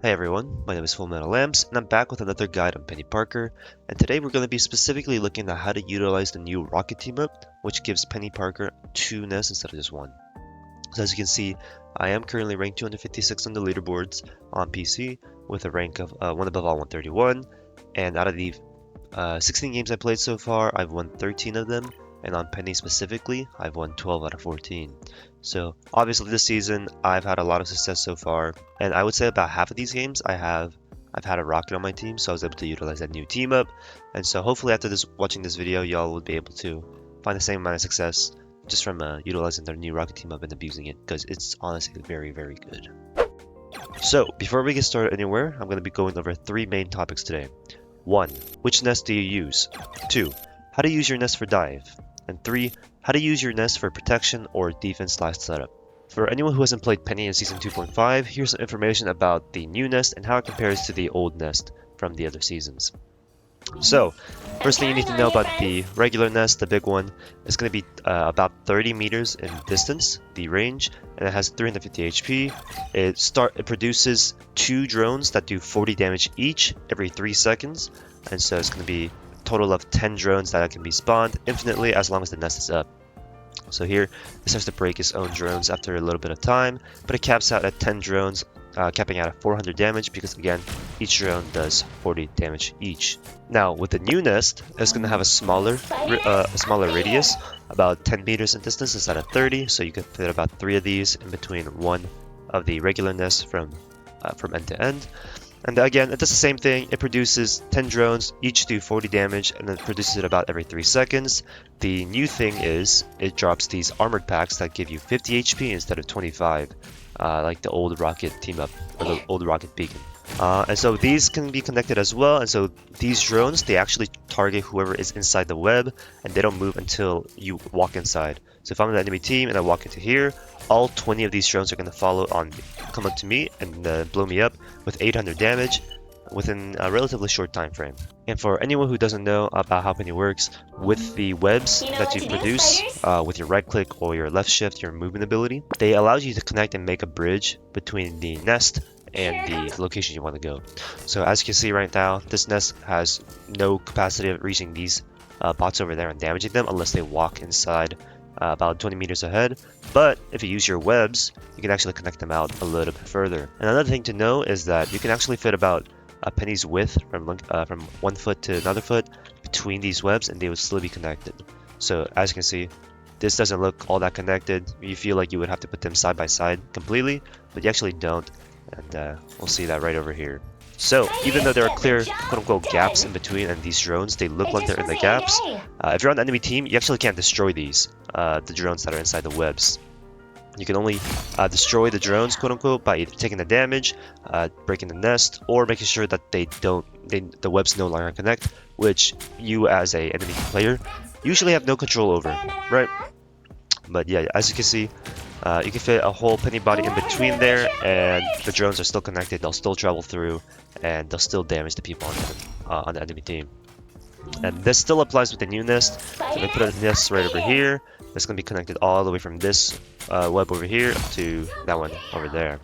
Hey everyone, my name is FullMetalLamps, and I'm back with another guide on Penny Parker, and today we're going to be specifically looking at how to utilize the new Rocket team-up, which gives Penny Parker 2 nests instead of just 1. So as you can see, I am currently ranked 256 on the leaderboards on PC, with a rank of 1 above all 131, and out of the 16 games I played so far, I've won 13 of them, and on Penny specifically, I've won 12 out of 14. So obviously this season, I've had a lot of success so far, and I would say about half of these games I've had a Rocket on my team, so I was able to utilize that new team up, and so hopefully after watching this video, y'all will be able to find the same amount of success just from utilizing their new Rocket team up and abusing it, because it's honestly very, very good. So before we get started anywhere, I'm going to be going over 3 main topics today. 1. Which nest do you use? 2. How to use your nest for dive. And 3. How to use your nest for protection or defense/setup. For anyone who hasn't played Penny in Season 2.5, here's some information about the new nest and how it compares to the old nest from the other seasons. So, first thing you need to know about the regular nest, the big one, is going to be about 30 meters in distance, the range, and it has 350 HP. It produces 2 drones that do 40 damage each every 3 seconds, and so it's going to be total of 10 drones that can be spawned infinitely as long as the nest is up. So here, it starts to break its own drones after a little bit of time, but it caps out at 10 drones, capping out at 400 damage because again, each drone does 40 damage each. Now with the new nest, it's going to have a smaller radius, about 10 meters in distance instead of 30, so you can fit about 3 of these in between one of the regular nests from end to end. And again, it does the same thing. It produces 10 drones, each do 40 damage, and then produces it about every 3 seconds. The new thing is, it drops these armored packs that give you 50 HP instead of 25, like the old Rocket team-up, or the old Rocket beacon. And so these can be connected as well, and so these drones, they actually target whoever is inside the web, and they don't move until you walk inside. So if I'm an enemy team and I walk into here, all 20 of these drones are going to come up to me and blow me up with 800 damage within a relatively short time frame. And for anyone who doesn't know about how Penny works, with the webs that you produce with your right click or your left shift, your movement ability, they allow you to connect and make a bridge between the nest and the location you want to go. So as you can see right now, this nest has no capacity of reaching these bots over there and damaging them unless they walk inside about 20 meters ahead, but if you use your webs, you can actually connect them out a little bit further. And another thing to know is that you can actually fit about a penny's width from 1 foot to another foot between these webs, and they would still be connected. So as you can see, this doesn't look all that connected. You feel like you would have to put them side by side completely, but you actually don't, and we'll see that right over here. So, even though there are clear quote-unquote gaps in between and these drones, they look like they're in the gaps. If you're on the enemy team, you actually can't destroy these, the drones that are inside the webs. You can only destroy the drones, quote-unquote, by either taking the damage, breaking the nest, or making sure that the webs no longer connect, which you as a enemy player usually have no control over, right? But yeah, as you can see, you can fit a whole Penny body in between there, and the drones are still connected. They'll still travel through, and they'll still damage the people on the enemy team. And this still applies with the new nest. So they put a nest right over here. It's going to be connected all the way from this web over here to that one over there.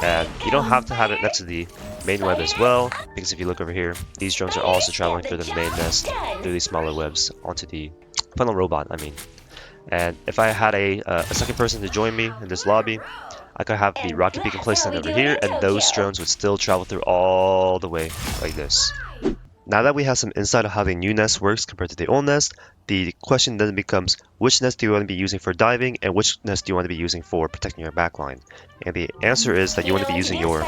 And you don't have to have it next to the main web as well, because if you look over here, these drones are also traveling through the main nest, through these smaller webs onto the funnel robot, And if I had a second person to join me in this lobby, I could have the rocket beacon placed over here, and those drones would still travel through all the way like this. Now that we have some insight on how the new nest works compared to the old nest, the question then becomes, which nest do you want to be using for diving, and which nest do you want to be using for protecting your backline? And the answer is that you want to be using your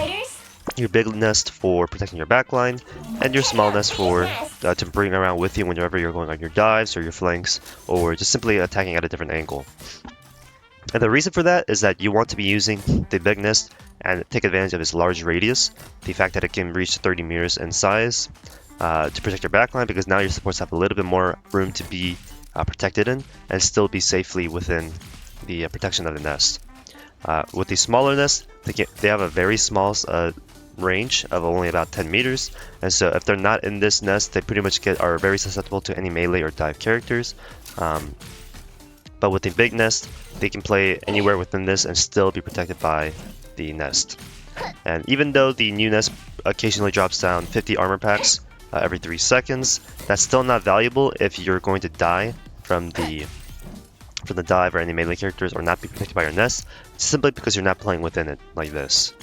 big nest for protecting your backline, and your small nest for to bring around with you whenever you're going on your dives or your flanks, or just simply attacking at a different angle. And the reason for that is that you want to be using the big nest and take advantage of its large radius, the fact that it can reach 30 meters in size, to protect your backline, because now you're supposed to have a little bit more room to be protected in and still be safely within the protection of the nest. With the smaller nest, they have a very small range of only about 10 meters, and so if they're not in this nest, they pretty much are very susceptible to any melee or dive characters. But with the big nest, they can play anywhere within this and still be protected by the nest. And even though the new nest occasionally drops down 50 armor packs every 3 seconds, that's still not valuable if you're going to die from the dive or any melee characters or not be protected by your nest, simply because you're not playing within it like this.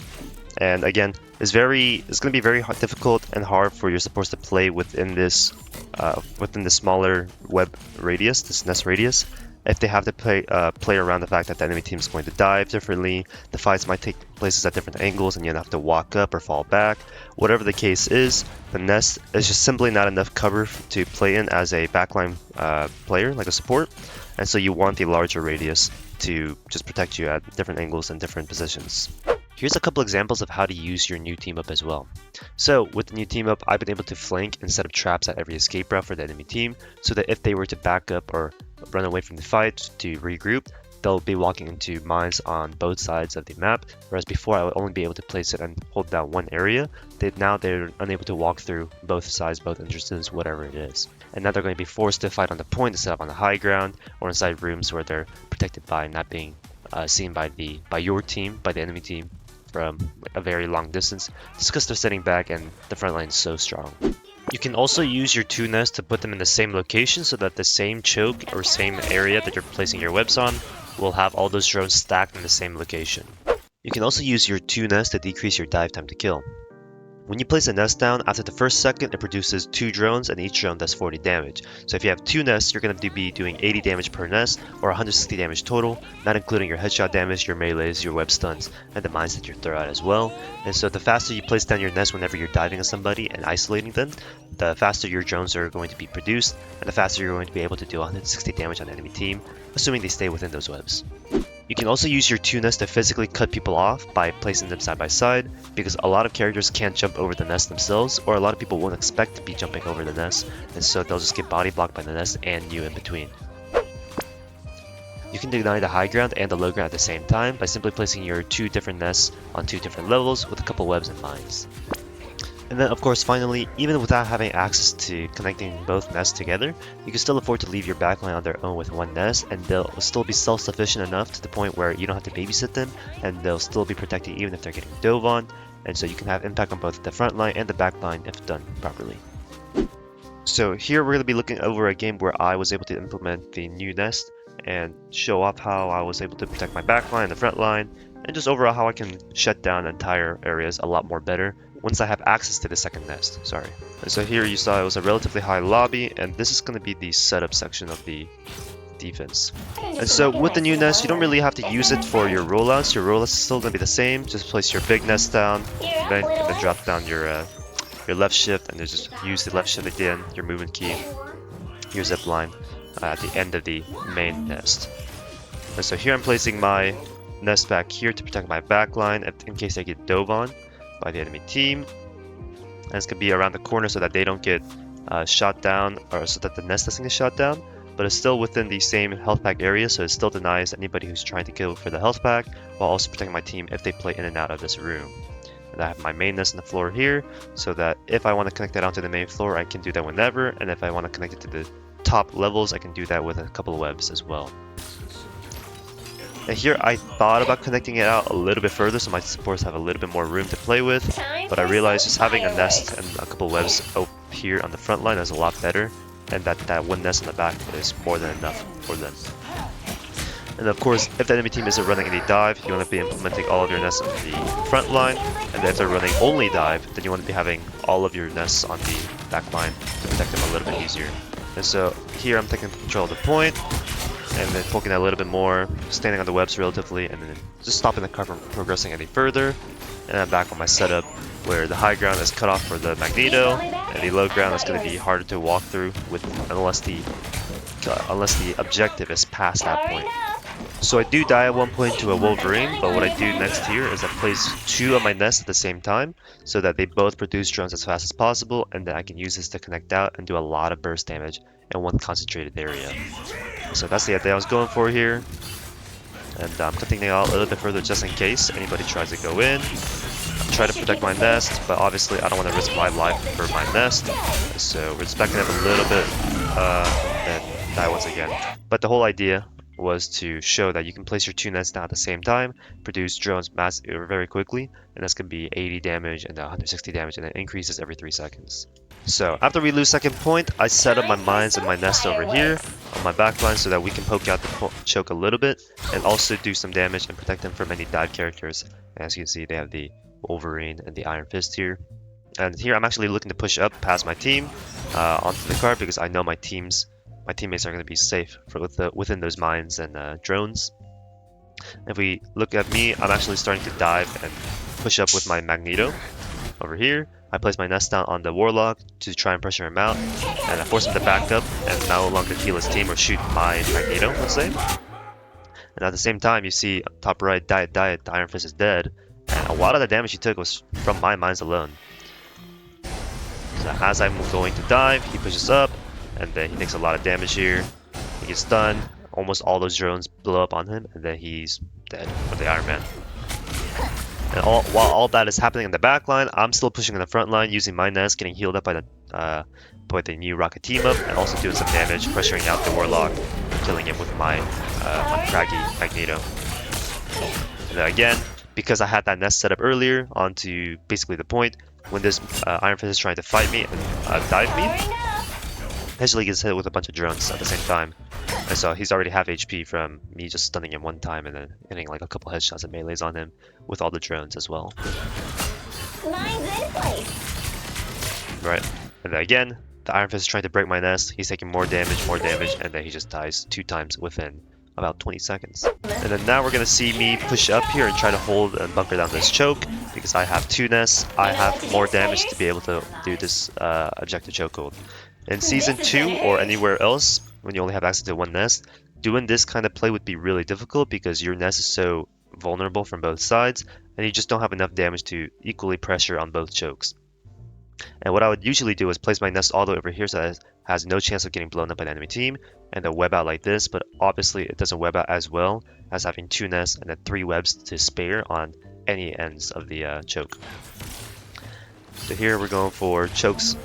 And again, it's going to be very difficult and hard for your supports to play within this smaller web radius, this nest radius, if they have to play around the fact that the enemy team is going to dive differently, the fights might take places at different angles, and you have to walk up or fall back. Whatever the case is, the nest is just simply not enough cover to play in as a backline player, like a support, and so you want the larger radius to just protect you at different angles and different positions. Here's a couple examples of how to use your new team up as well. So with the new team up, I've been able to flank and set up traps at every escape route for the enemy team, so that if they were to back up or run away from the fight to regroup, they'll be walking into mines on both sides of the map, whereas before I would only be able to place it and hold down one area. Now they're unable to walk through both sides, both entrances, whatever it is. And now they're going to be forced to fight on the point instead of on the high ground or inside rooms where they're protected by not being seen by your team, by the enemy team, from a very long distance, just because they're sitting back and the front line is so strong. You can also use your two nests to put them in the same location so that the same choke or same area that you're placing your webs on will have all those drones stacked in the same location. You can also use your two nests to decrease your dive time to kill. When you place a nest down, after the first second, it produces 2 drones and each drone does 40 damage. So if you have 2 nests, you're going to be doing 80 damage per nest or 160 damage total, not including your headshot damage, your melees, your web stuns, and the mines that you throw out as well. And so the faster you place down your nest whenever you're diving on somebody and isolating them, the faster your drones are going to be produced, and the faster you're going to be able to do 160 damage on the enemy team, assuming they stay within those webs. You can also use your two nests to physically cut people off by placing them side by side, because a lot of characters can't jump over the nest themselves, or a lot of people won't expect to be jumping over the nest, and so they'll just get body blocked by the nest and you in between. You can deny the high ground and the low ground at the same time by simply placing your 2 different nests on 2 different levels with a couple webs and mines. And then of course finally, even without having access to connecting both nests together, you can still afford to leave your backline on their own with one nest, and they'll still be self-sufficient enough to the point where you don't have to babysit them, and they'll still be protected even if they're getting dove on, and so you can have impact on both the front line and the back line if done properly. So here we're going to be looking over a game where I was able to implement the new nest and show off how I was able to protect my back line and the front line, and just overall how I can shut down entire areas a lot more better once I have access to the second nest. And so here you saw it was a relatively high lobby, and this is going to be the setup section of the defense. And so with the new nest, you don't really have to use it for your rollouts. Your rollouts is still going to be the same. Just place your big nest down, and then drop down your left shift, and then just use the left shift again, your movement key, your zip line at the end of the main nest. And so here I'm placing my nest back here to protect my back line in case I get dove on by the enemy team, and it's going to be around the corner so that they don't get shot down, or so that the nest doesn't get shot down, but it's still within the same health pack area, so it still denies anybody who's trying to kill for the health pack, while also protecting my team if they play in and out of this room. And I have my main nest on the floor here, so that if I want to connect that onto the main floor, I can do that whenever, and if I want to connect it to the top levels, I can do that with a couple of webs as well. And here I thought about connecting it out a little bit further so my supports have a little bit more room to play with, but I realized just having a nest and a couple webs up here on the front line is a lot better, and that one nest on the back is more than enough for them. And of course, if the enemy team isn't running any dive, you want to be implementing all of your nests on the front line, and if they're running only dive, then you want to be having all of your nests on the back line to protect them a little bit easier. And so here I'm taking control of the point, and then poking that a little bit more, standing on the webs relatively, and then just stopping the car from progressing any further. And I'm back on my setup where the high ground is cut off for the Magneto, and the low ground is going to be harder to walk through with unless the objective is past that point. So I do die at one point to a Wolverine, but what I do next here is I place 2 of my nests at the same time so that they both produce drones as fast as possible, and then I can use this to connect out and do a lot of burst damage in one concentrated area. So that's the idea I was going for here, and I'm cutting it out a little bit further just in case anybody tries to go in. I try to protect my nest, but obviously I don't want to risk my life for my nest, so we're just backing up a little bit and die once again. But the whole idea was to show that you can place your two nests down at the same time, produce drones very quickly, and that's going to be 80 damage and 160 damage, and it increases every 3 seconds. So after we lose second point, I set up my mines and my nest over here on my backline so that we can poke out the choke a little bit and also do some damage and protect them from any dive characters. As you can see, they have the Wolverine and the Iron Fist here. And here I'm actually looking to push up past my team onto the cart because I know my teammates are going to be safe within those mines and drones. If we look at me, I'm actually starting to dive and push up with my Magneto over here. I place my nest down on the Warlock to try and pressure him out, and I force him to back up and no longer heal his team or shoot my Magneto, let's say. And at the same time, you see top right, Diet, the Iron Fist is dead, and a lot of the damage he took was from my mines alone. So as I'm going to dive, he pushes up, and then he takes a lot of damage here. He gets stunned, almost all those drones blow up on him, and then he's dead with the Iron Man. And while all that is happening in the back line, I'm still pushing in the front line using my nest, getting healed up by the new rocket team up, and also doing some damage, pressuring out the Warlock, killing him with my craggy Magneto. And then again, because I had that nest set up earlier onto basically the point, when this Iron Fist is trying to fight me and dive me, eventually gets hit with a bunch of drones at the same time. And so he's already half HP from me just stunning him one time and then hitting like a couple headshots and melees on him with all the drones as well. Mine's in place. Right. And then again, the Iron Fist is trying to break my nest. He's taking more damage, and then he just dies 2 times within about 20 seconds. And then now we're going to see me push up here and try to hold and bunker down this choke because I have 2 nests. I have more damage to be able to do this objective chokehold. In Season 2 or anywhere else, when you only have access to 1 nest, doing this kind of play would be really difficult because your nest is so vulnerable from both sides and you just don't have enough damage to equally pressure on both chokes. And what I would usually do is place my nest all the way over here so that it has no chance of getting blown up by the enemy team and then web out like this, but obviously it doesn't web out as well as having 2 nests and then 3 webs to spare on any ends of the choke. So here we're going for chokes,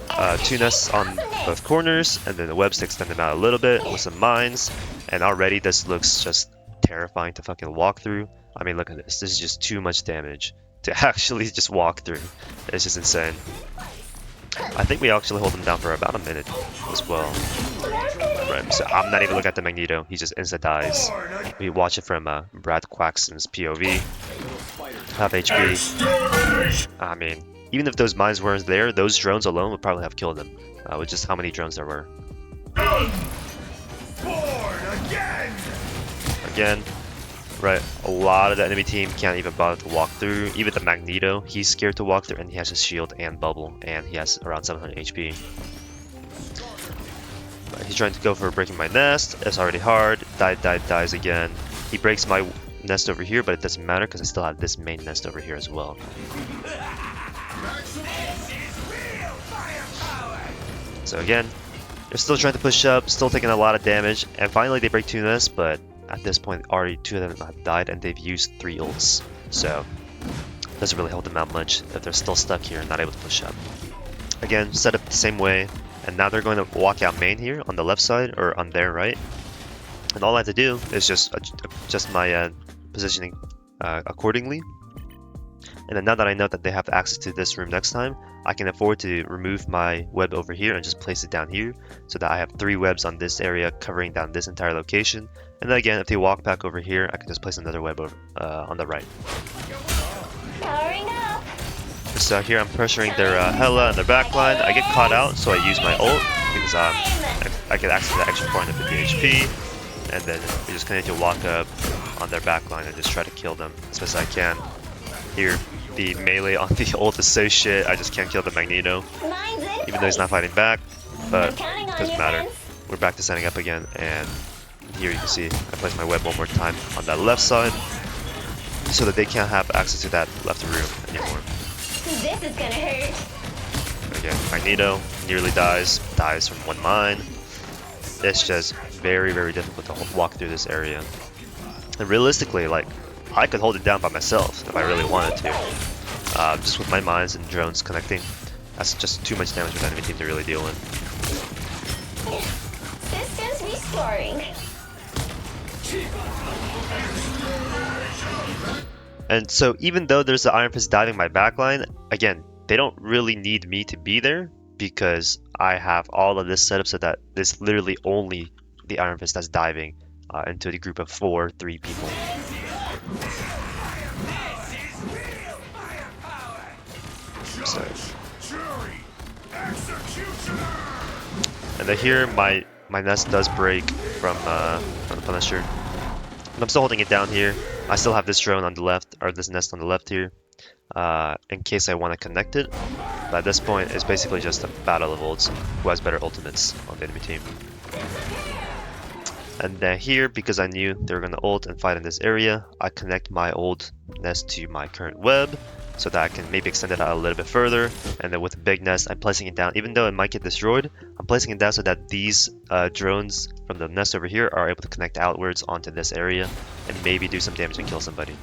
2 nests on both corners, and then the webs to extend them out a little bit with some mines. And already this looks just terrifying to fucking walk through. I mean, look at this. This is just too much damage to actually just walk through. It's just insane. I think we actually hold him down for about a minute as well. Right, so I'm not even looking at the Magneto. He just insta dies. We watch it from Brad Quaxton's POV. Half HP. I mean, even if those mines weren't there, those drones alone would probably have killed him, with just how many drones there were. Again, right, a lot of the enemy team can't even bother to walk through. Even the Magneto, he's scared to walk through, and he has his shield and bubble, and he has around 700 HP. Right, he's trying to go for breaking my nest. It's already hard. Dies again. He breaks my nest over here, but it doesn't matter because I still have this main nest over here as well. So again, they're still trying to push up, still taking a lot of damage, and finally they break 2 nests, but at this point already 2 of them have died and they've used 3 ults. So it doesn't really help them out much that they're still stuck here and not able to push up. Again, set up the same way, and now they're going to walk out main here on the left side or on their right. And all I have to do is just adjust my positioning accordingly. And then now that I know that they have access to this room next time, I can afford to remove my web over here and just place it down here so that I have 3 webs on this area covering down this entire location. And then again, if they walk back over here, I can just place another web over, on the right. Powering up. So here I'm pressuring their Hela and their backline. I get caught out, so I use my ult because I get access to the extra 450 HP. And then we just continue to walk up on their backline and just try to kill them as best as I can. Here, the melee on the ult is so shit, I just can't kill the Magneto, even though he's not fighting back, but it doesn't matter. We're back to setting up again, and here you can see I place my web one more time on that left side, so that they can't have access to that left room anymore. This is gonna hurt. Again, Magneto nearly dies from 1 mine. It's just very, very difficult to walk through this area. And realistically, like, I could hold it down by myself if I really wanted to. Just with my mines and drones connecting, that's just too much damage for the enemy team to really deal with. Systems restoring. And so even though there's the Iron Fist diving my backline, again, they don't really need me to be there because I have all of this set up so that it's literally only the Iron Fist that's diving into the group of 3 people. So, and then here my nest does break from the Punisher. But I'm still holding it down here. I still have this drone on the left, or this nest on the left here, in case I want to connect it. But at this point, it's basically just a battle of ults. Who has better ultimates on the enemy team? And then here, because I knew they were going to ult and fight in this area, I connect my old nest to my current web, so that I can maybe extend it out a little bit further. And then with the big nest, I'm placing it down. Even though it might get destroyed, I'm placing it down so that these drones from the nest over here are able to connect outwards onto this area and maybe do some damage and kill somebody.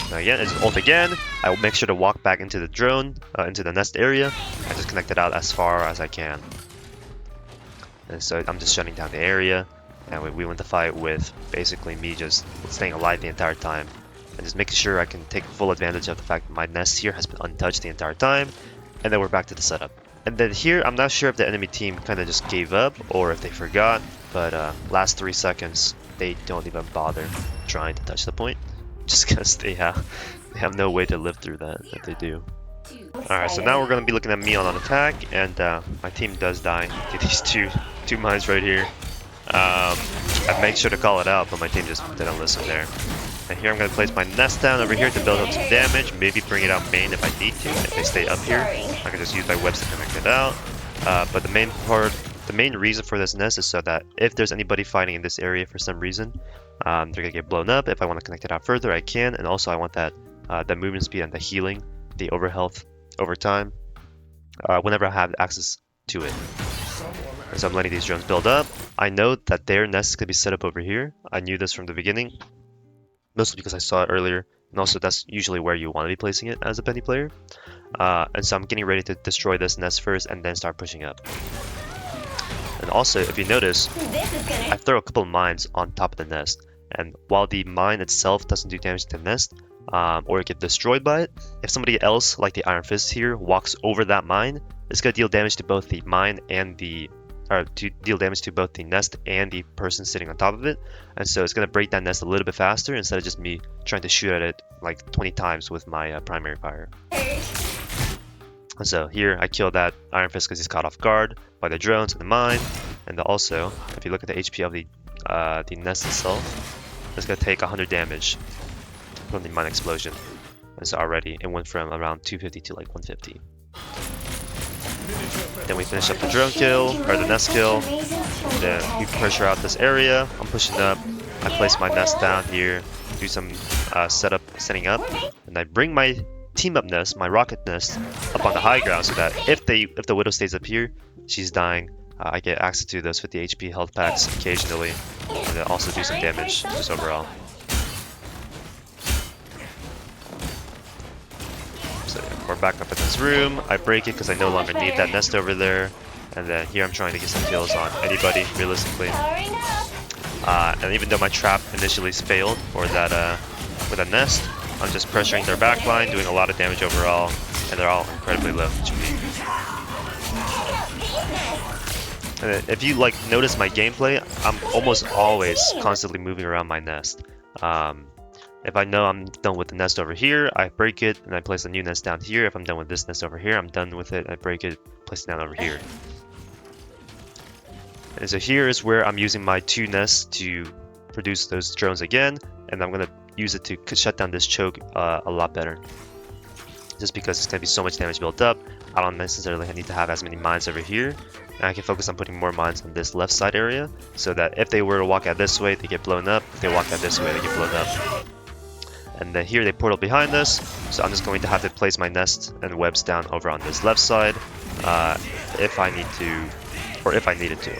Now again, it's ult again. I will make sure to walk back into the drone, into the nest area, and just connect it out as far as I can. And so I'm just shutting down the area. And we went to fight with basically me just staying alive the entire time and just making sure I can take full advantage of the fact that my nest here has been untouched the entire time. And then we're back to the setup. And then here, I'm not sure if the enemy team kind of just gave up or if they forgot, but last 3 seconds, they don't even bother trying to touch the point just because they have no way to live through that if they do. Alright, so now we're going to be looking at me on an attack, and my team does die to these two mines right here. I make sure to call it out, but my team just didn't listen there. And here I'm going to place my nest down over here to build up some damage, maybe bring it out main if I need to. If they stay up here, I can just use my webs to connect it out. But the main reason for this nest is so that if there's anybody fighting in this area for some reason, they're going to get blown up. If I want to connect it out further, I can. And also I want that the movement speed and the healing, the overhealth over time, whenever I have access to it. So I'm letting these drones build up. I know that their nest is going to be set up over here. I knew this from the beginning, mostly because I saw it earlier, and also that's usually where you want to be placing it as a Peni player. And so I'm getting ready to destroy this nest first and then start pushing up. And also, if you notice, I throw a couple of mines on top of the nest, and while the mine itself doesn't do damage to the nest, or get destroyed by it, if somebody else, like the Iron Fist here, walks over that mine, it's going to deal damage to both the mine and to deal damage to both the nest and the person sitting on top of it. And so it's going to break that nest a little bit faster instead of just me trying to shoot at it like 20 times with my primary fire. And so here I killed that Iron Fist because he's caught off guard by the drones and the mine. And also, if you look at the HP of the nest itself, it's going to take 100 damage from the mine explosion. And so already it went from around 250 to like 150. Then we finish up the drone kill, or the nest kill. Then we pressure out this area. I'm pushing up. I place my nest down here, do some setting up, and I bring my team up nest, my rocket nest, up on the high ground so that if the Widow stays up here, she's dying. I get access to those 50 HP health packs occasionally, and then also do some damage just overall. So yeah, we're back up in this room. I break it because I no longer need that nest over there. And then here I'm trying to get some kills on anybody, realistically. And even though my trap initially failed for that with a nest, I'm just pressuring their backline, doing a lot of damage overall, and they're all incredibly low HP. And if you like notice my gameplay, I'm almost always constantly moving around my nest. If I know I'm done with the nest over here, I break it and I place a new nest down here. If I'm done with this nest over here, I'm done with it, I break it, place it down over here. And so here is where I'm using my 2 nests to produce those drones again, and I'm going to use it to shut down this choke a lot better. Just because it's going to be so much damage built up, I don't necessarily need to have as many mines over here. And I can focus on putting more mines on this left side area, so that if they were to walk out this way, they get blown up. If they walk out this way, they get blown up. And then here they portal behind us, so I'm just going to have to place my nest and webs down over on this left side if I need to, or if I needed to.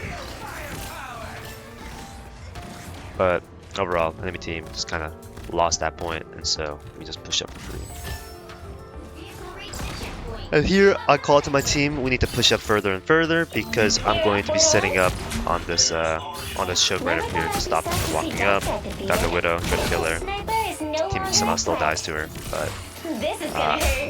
But overall, enemy team just kind of lost that point, and so we just push up for free. And here I call to my team, we need to push up further and further because I'm going to be setting up on this choke right up here to stop them from walking up. Got the Widow, try to kill her. Team somehow still dies to her, but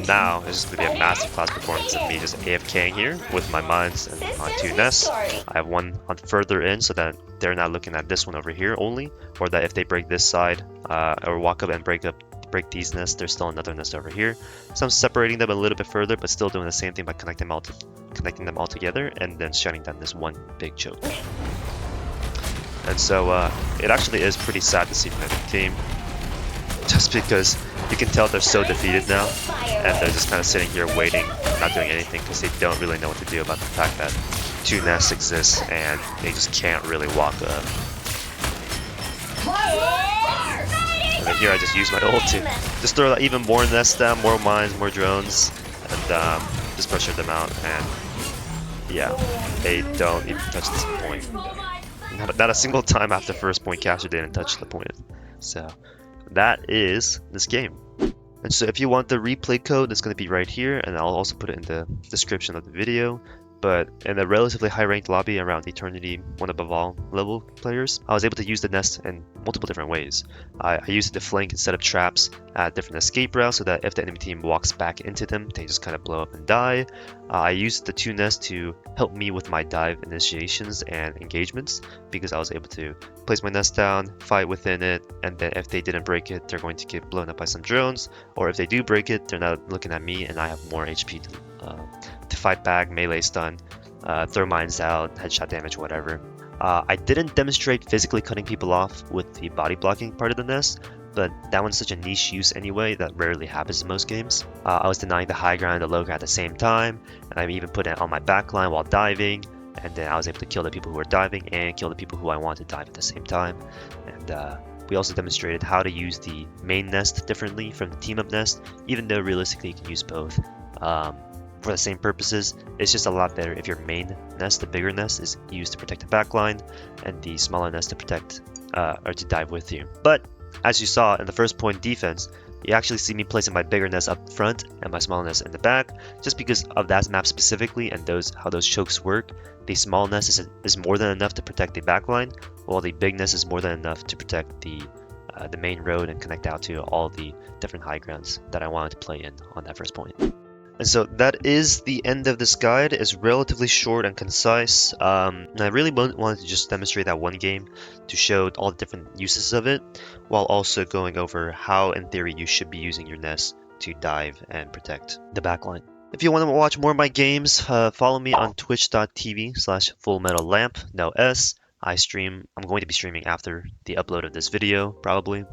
now it's just going to be a massive class performance of me just AFKing here with my mines and my 2 nests. I have one on further in so that they're not looking at this one over here only, or that if they break this side or walk up and break these nests, there's still another nest over here. So I'm separating them a little bit further, but still doing the same thing by connecting them all together and then shutting down this one big choke. And so it actually is pretty sad to see my team, just because you can tell they're so defeated now, and they're just kind of sitting here waiting, not doing anything, because they don't really know what to do about the fact that 2 nests exist and they just can't really walk up. And then here I just use my ult to just throw out even more nests down, more mines, more drones, and just pressure them out. And yeah, they don't even touch this point. Not a single time after first point capture they didn't touch the point. So that is this game. And so if you want the replay code, it's going to be right here, and I'll also put it in the description of the video. But in a relatively high ranked lobby around Eternity, one above all level players, I was able to use the nest in multiple different ways. I used it to flank and set up traps at different escape routes so that if the enemy team walks back into them, they just kind of blow up and die. I used the 2 nests to help me with my dive initiations and engagements, because I was able to place my nest down, fight within it, and then if they didn't break it, they're going to get blown up by some drones, or if they do break it, they're not looking at me and I have more HP to fight back, melee stun, throw mines out, headshot damage, whatever. I didn't demonstrate physically cutting people off with the body blocking part of the nest, but that one's such a niche use anyway that rarely happens in most games. I was denying the high ground and the low ground at the same time, and I even put it on my backline while diving, and then I was able to kill the people who were diving and kill the people who I wanted to dive at the same time. And we also demonstrated how to use the main nest differently from the team up nest, even though realistically you can use both. For the same purposes, it's just a lot better if your main nest, the bigger nest, is used to protect the backline, and the smaller nest to protect or to dive with you. But as you saw in the first point defense, you actually see me placing my bigger nest up front and my small nest in the back, just because of that map specifically and how those chokes work. The small nest is more than enough to protect the backline, while the big nest is more than enough to protect the main road and connect out to all the different high grounds that I wanted to play in on that first point. And so that is the end of this guide. It's relatively short and concise. And I really wanted to just demonstrate that one game to show all the different uses of it, while also going over how, in theory, you should be using your nest to dive and protect the backline. If you want to watch more of my games, follow me on twitch.tv/FullMetalLamp, no S. I'm going to be streaming after the upload of this video, probably.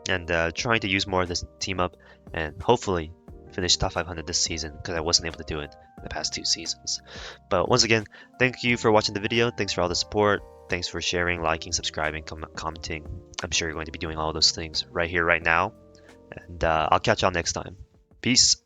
And trying to use more of this team up and hopefully finish top 500 this season, because I wasn't able to do it in the past 2 seasons. But once again, thank you for watching the video. Thanks for all the support. Thanks for sharing, liking, subscribing, commenting. I'm sure you're going to be doing all those things right here, right now. And I'll catch y'all next time. Peace.